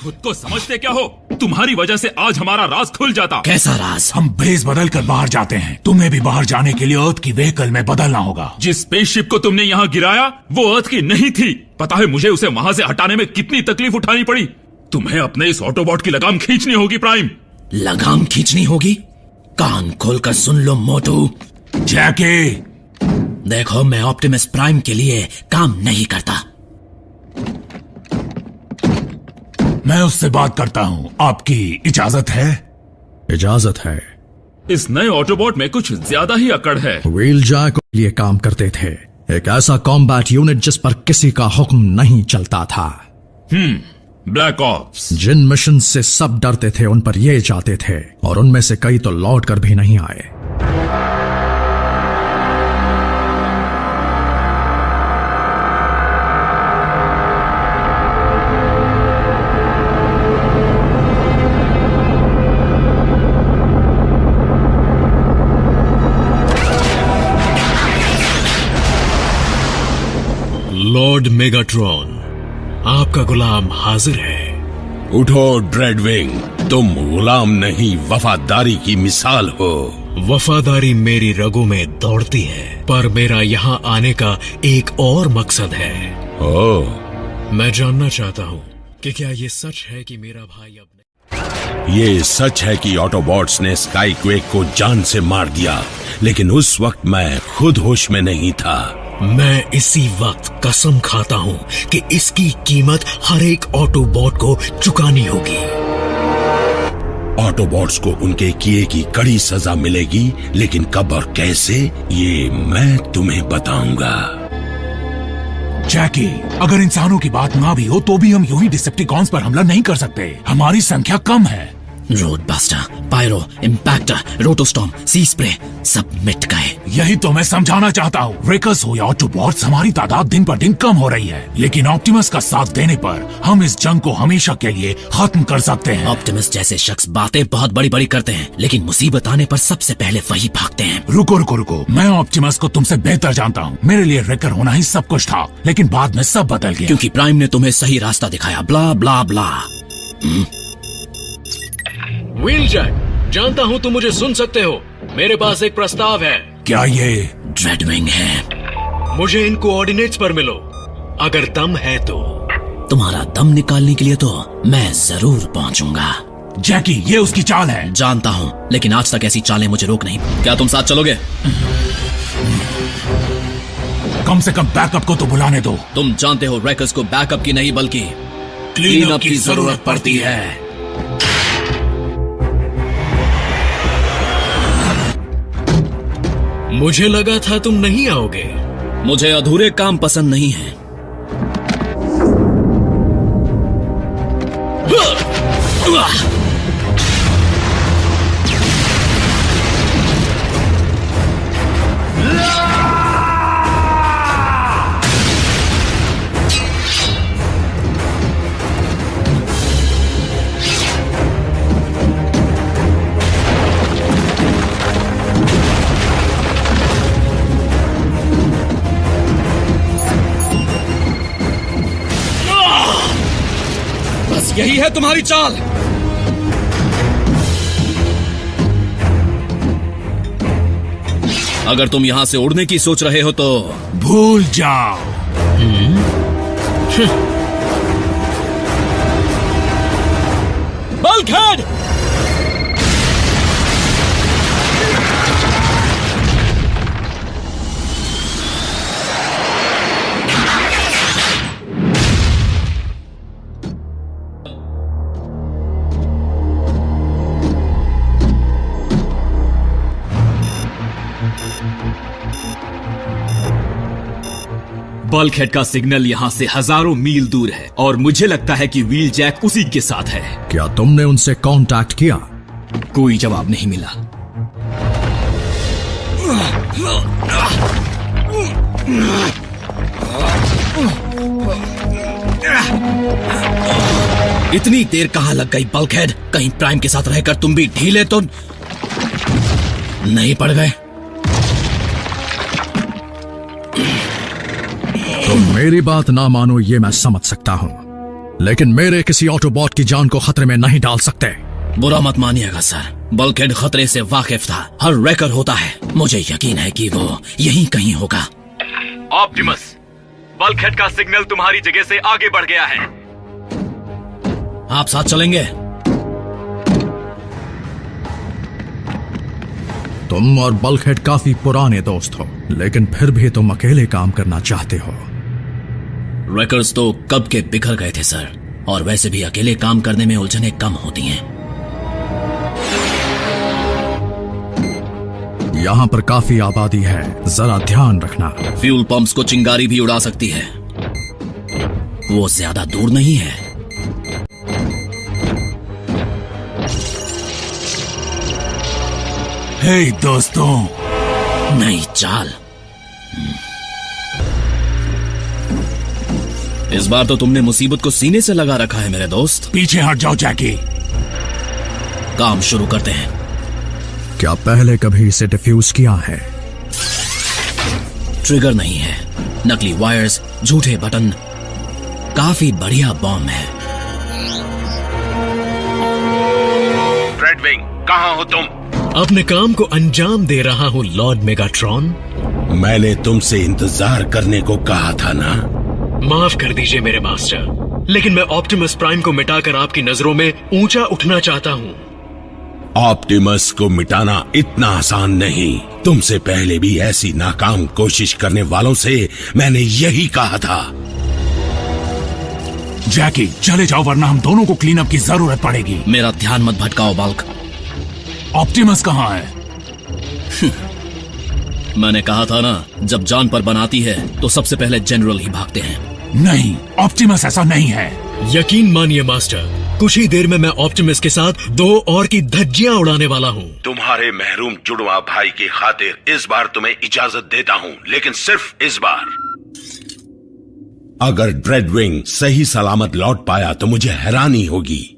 खुद को समझते क्या हो? तुम्हारी वजह से आज हमारा राज खुल जाता। कैसा राज? हम बेस बदल कर बाहर जाते हैं। तुम्हें भी बाहर जाने के लिए अर्थ की व्हीकल में बदलना होगा। जिस स्पेसशिप को तुमने यहाँ गिराया वो अर्थ की नहीं थी। पता है मुझे उसे वहां से हटाने में कितनी तकलीफ उठानी पड़ी। तुम्हें अपने इस ऑटोबॉट की लगाम खींचनी होगी प्राइम। लगाम खींचनी होगी? कान खोलकर सुन लो मोटू। जैकी, देखो मैं ऑप्टिमस प्राइम के लिए काम नहीं करता। मैं उससे बात करता हूँ। आपकी इजाजत है? इजाजत है। इस नए ऑटोबॉट में कुछ ज्यादा ही अकड़ है। व्हील जैक के लिए काम करते थे, एक ऐसा कॉम्बैट यूनिट जिस पर किसी का हुक्म नहीं चलता था। Black ops. जिन मिशन से सब डरते थे उन पर ये जाते थे, और उनमें से कई तो लौट कर भी नहीं आए। लॉर्ड मेगाट्रॉन, आपका गुलाम हाजिर है। उठो ड्रेडविंग, तुम गुलाम नहीं वफादारी की मिसाल हो। वफादारी मेरी रगों में दौड़ती है, पर मेरा यहाँ आने का एक और मकसद है। ओह, मैं जानना चाहता हूँ कि क्या ये सच है कि मेरा भाई अब ये सच है कि ऑटोबॉट्स ने स्काईक्वेक को जान से मार दिया, लेकिन उस वक्त मैं खुद होश में नहीं था। मैं इसी वक्त कसम खाता हूं कि इसकी कीमत हर एक ऑटोबॉट को चुकानी होगी। ऑटोबॉट्स को उनके किए की कड़ी सजा मिलेगी, लेकिन कब और कैसे ये मैं तुम्हें बताऊंगा। जैकी, अगर इंसानों की बात ना भी हो तो भी हम यूं ही डिसेप्टिकॉन्स पर हमला नहीं कर सकते। हमारी संख्या कम है। रोड बास्टर, पायरो, इम्पैक्टर, रोटोस्टॉर्म, सी स्प्रे सब मिट गए। यही तो मैं समझाना चाहता हूँ। रेकर्स हो या ऑटोबॉट्स, हमारी तादाद दिन पर दिन कम हो रही है, लेकिन ऑप्टिमस का साथ देने पर हम इस जंग को हमेशा के लिए खत्म कर सकते हैं। ऑप्टिमस जैसे शख्स बातें बहुत बड़ी बड़ी करते हैं, लेकिन मुसीबत आने पर सबसे पहले वही भागते हैं। रुको रुको रुको, मैं ऑप्टिमस को तुमसे बेहतर जानता हूँ। मेरे लिए रेकर होना ही सब कुछ था, लेकिन बाद में सब बदल गया। क्योंकि प्राइम ने तुम्हें सही रास्ता दिखाया। ब्ला ब्ला ब्ला। व्हीलजैक, जानता हूं तुम मुझे सुन सकते हो। मेरे पास एक प्रस्ताव है। क्या ये ड्रेडविंग है? मुझे इन कोऑर्डिनेट्स पर मिलो, अगर दम है तो। तुम्हारा दम निकालने के लिए तो मैं जरूर पहुंचूंगा। जैकी, ये उसकी चाल है। जानता हूं, लेकिन आज तक ऐसी चालें मुझे रोक नहीं। क्या तुम साथ चलोगे? कम से कम बैकअप को तो बुलाने दो। तुम जानते हो रैकर्स को बैकअप की नहीं बल्कि क्लीन अप की जरूरत पड़ती है। मुझे लगा था तुम नहीं आओगे। मुझे अधूरे काम पसंद नहीं है। यही है तुम्हारी चाल। अगर तुम यहां से उड़ने की सोच रहे हो तो भूल जाओ। बल्कहेड! बल्कहेड का सिग्नल यहाँ से हजारों मील दूर है और मुझे लगता है कि व्हीलजैक उसी के साथ है। क्या तुमने उनसे कांटेक्ट किया? कोई जवाब नहीं मिला। इतनी देर कहां लग गई बल्कहेड? कहीं प्राइम के साथ रहकर तुम भी ढीले तो नहीं पड़ गए? तुम मेरी बात ना मानो ये मैं समझ सकता हूं, लेकिन मेरे किसी ऑटोबॉट की जान को खतरे में नहीं डाल सकते। बुरा मत मानिएगा सर, बल्कहेड खतरे से वाकिफ था। हर रैकर होता है। मुझे यकीन है कि वो यहीं कहीं होगा। ऑप्टिमस, बल्कहेड का सिग्नल तुम्हारी जगह से आगे बढ़ गया है। आप साथ चलेंगे? तुम और बल्कहेड काफी पुराने दोस्त हो, लेकिन फिर भी तुम अकेले काम करना चाहते हो। रैकर्स तो कब के बिखर गए थे सर, और वैसे भी अकेले काम करने में उलझनें कम होती हैं। यहाँ पर काफी आबादी है, जरा ध्यान रखना। फ्यूल पंप्स को चिंगारी भी उड़ा सकती है, वो ज्यादा दूर नहीं है। हे दोस्तों, नई चाल। इस बार तो तुमने मुसीबत को सीने से लगा रखा है मेरे दोस्त। पीछे हट जाओ जैकी। काम शुरू करते हैं। क्या पहले कभी इसे डिफ्यूज किया है? ट्रिगर नहीं है, नकली वायर्स, झूठे बटन। काफी बढ़िया बॉम्ब है। रेडविंग, कहां हो तुम? अपने काम को अंजाम दे रहा हूं लॉर्ड मेगाट्रॉन। मैंने तुमसे इंतजार करने को कहा था ना। माफ कर दीजिए मेरे मास्टर, लेकिन मैं ऑप्टिमस प्राइम को मिटाकर आपकी नजरों में ऊंचा उठना चाहता हूं। ऑप्टिमस को मिटाना इतना आसान नहीं। तुमसे पहले भी ऐसी नाकाम कोशिश करने वालों से मैंने यही कहा था। जैकी चले जाओ वरना हम दोनों को क्लीन अप की जरूरत पड़ेगी। मेरा ध्यान मत भटकाओ बल्क। ऑप्टिमस कहाँ है? मैंने कहा था ना, जब जान पर बनाती है तो सबसे पहले जनरल ही भागते हैं। नहीं, ऑप्टिमस ऐसा नहीं है। यकीन मानिए मास्टर, कुछ ही देर में मैं ऑप्टिमस के साथ 2 और की धज्जियां उड़ाने वाला हूँ। तुम्हारे महरूम जुड़वा भाई की खातिर इस बार तुम्हें इजाजत देता हूँ, लेकिन सिर्फ इस बार। अगर ड्रेडविंग सही सलामत लौट पाया तो मुझे हैरानी होगी।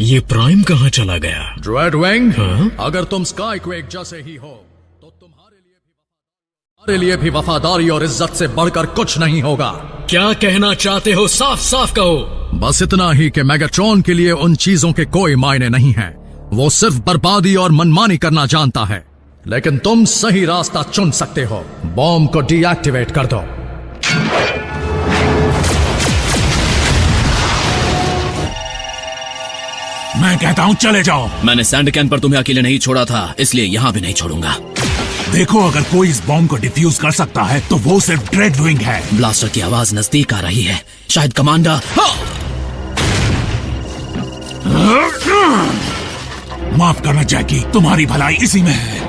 ये प्राइम कहाँ चला गया? ड्रेडविंग, अगर तुम स्काईक्वेक जैसे ही हो तो तुम्हारे लिए भी वफादारी और इज्जत से बढ़कर कुछ नहीं होगा। क्या कहना चाहते हो? साफ साफ कहो। बस इतना ही कि मेगाट्रॉन के लिए उन चीजों के कोई मायने नहीं है। वो सिर्फ बर्बादी और मनमानी करना जानता है। लेकिन तुम सही रास्ता चुन सकते हो। बॉम्ब को डीएक्टिवेट कर दो। मैं कहता हूँ चले जाओ। मैंने सैंड कैन पर तुम्हें अकेले नहीं छोड़ा था, इसलिए यहाँ भी नहीं छोड़ूंगा। देखो, अगर कोई इस बॉम्ब को डिफ्यूज कर सकता है तो वो सिर्फ ड्रेडविंग है। ब्लास्टर की आवाज नजदीक आ रही है, शायद कमांडर। माफ करना जैकी, तुम्हारी भलाई इसी में है।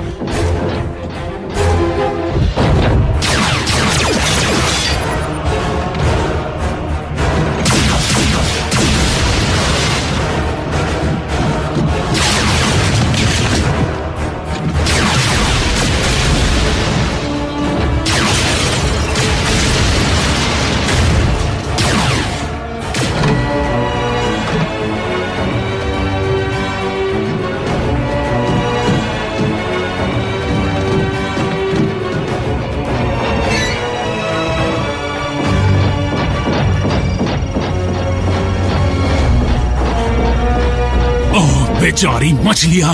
बेचारी मछलियां।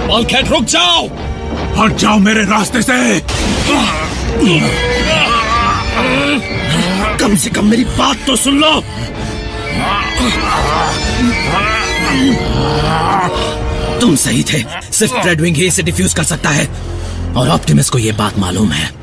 बल्कहेड रुक जाओ। हट जाओ मेरे रास्ते से। कम से कम मेरी बात तो सुन लो। तुम सही थे, सिर्फ ड्रेडविंग ही इसे डिफ्यूज कर सकता है और ऑप्टिमस को यह बात मालूम है।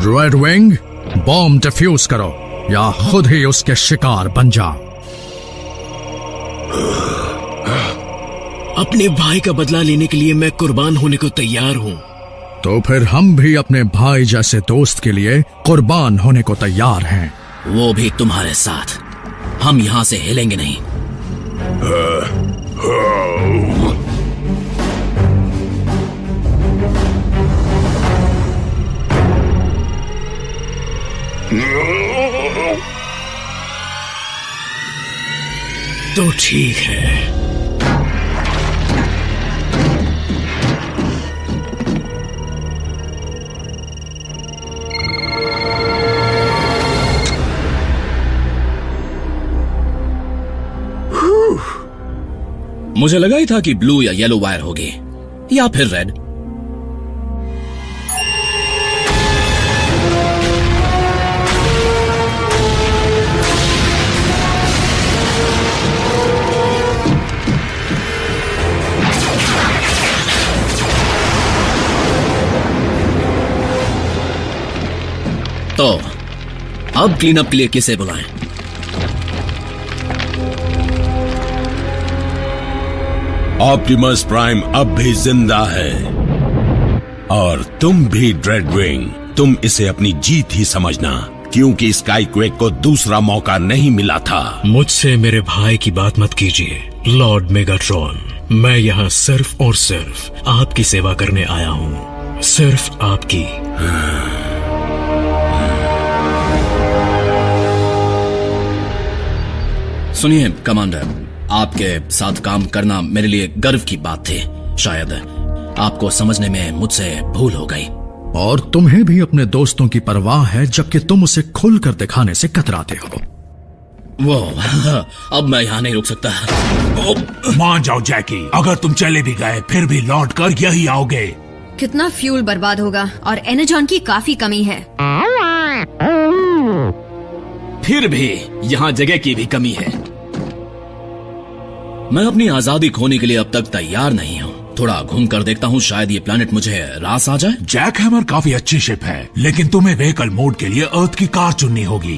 ड्रेडविंग, बॉम्ब डिफ्यूज करो या खुद ही उसके शिकार बन जाओ। अपने भाई का बदला लेने के लिए मैं कुर्बान होने को तैयार हूँ। तो फिर हम भी अपने भाई जैसे दोस्त के लिए कुर्बान होने को तैयार हैं। वो भी तुम्हारे साथ। हम यहाँ से हिलेंगे नहीं। तो ठीक है। मुझे लगा ही था कि ब्लू या येलो वायर होगी या फिर रेड। तो अब क्लीन अप के लिए किसे बुलाएं? ऑप्टिमस प्राइम अब भी जिंदा है और तुम भी ड्रेडविंग। तुम इसे अपनी जीत ही समझना, क्योंकि स्काईक्वेक को दूसरा मौका नहीं मिला था। मुझसे मेरे भाई की बात मत कीजिए लॉर्ड मेगाट्रॉन। मैं यहाँ सिर्फ और सिर्फ आपकी सेवा करने आया हूँ, सिर्फ आपकी। सुनिए कमांडर, आपके साथ काम करना मेरे लिए गर्व की बात थी, शायद आपको समझने में मुझसे भूल हो गई। और तुम्हें भी अपने दोस्तों की परवाह है, जबकि तुम उसे खुलकर दिखाने से कतराते हो। वो अब मैं यहाँ नहीं रुक सकता। मान जाओ जैकी, अगर तुम चले भी गए फिर भी लौट कर यही आओगे। कितना फ्यूल बर्बाद होगा और एनर्जॉन की काफी कमी है। फिर भी यहाँ जगह की भी कमी है। मैं अपनी आजादी खोने के लिए अब तक तैयार नहीं हूँ। थोड़ा घूम कर देखता हूँ, शायद ये प्लेनेट मुझे रास आ जाए। जैक हैमर काफी अच्छी शिप है, लेकिन तुम्हें व्हीकल मोड के लिए अर्थ की कार चुननी होगी।